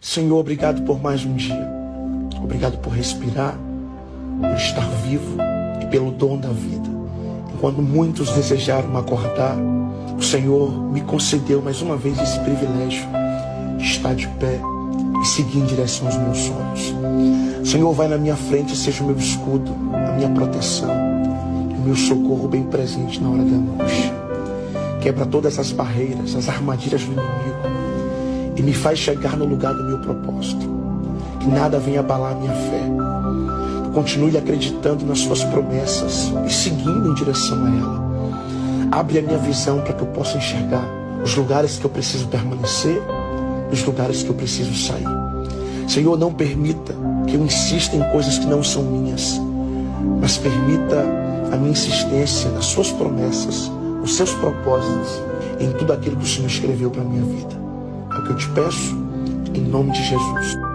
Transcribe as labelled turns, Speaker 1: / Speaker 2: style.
Speaker 1: Senhor, obrigado por mais um dia. Obrigado por respirar, por estar vivo e pelo dom da vida. Enquanto muitos desejaram acordar, o Senhor me concedeu mais uma vez esse privilégio de estar de pé e seguir em direção aos meus sonhos. Senhor, vai na minha frente e seja o meu escudo, a minha proteção, o meu socorro bem presente na hora da angústia. Quebra todas as barreiras, as armadilhas do inimigo e me faz chegar no lugar do meu propósito. Que nada venha abalar a minha fé. Continue acreditando nas suas promessas e seguindo em direção a ela. Abre a minha visão para que eu possa enxergar os lugares que eu preciso permanecer e os lugares que eu preciso sair. Senhor, não permita que eu insista em coisas que não são minhas, mas permita a minha insistência nas suas promessas, nos seus propósitos, em tudo aquilo que o Senhor escreveu para a minha vida. É o que eu te peço, em nome de Jesus.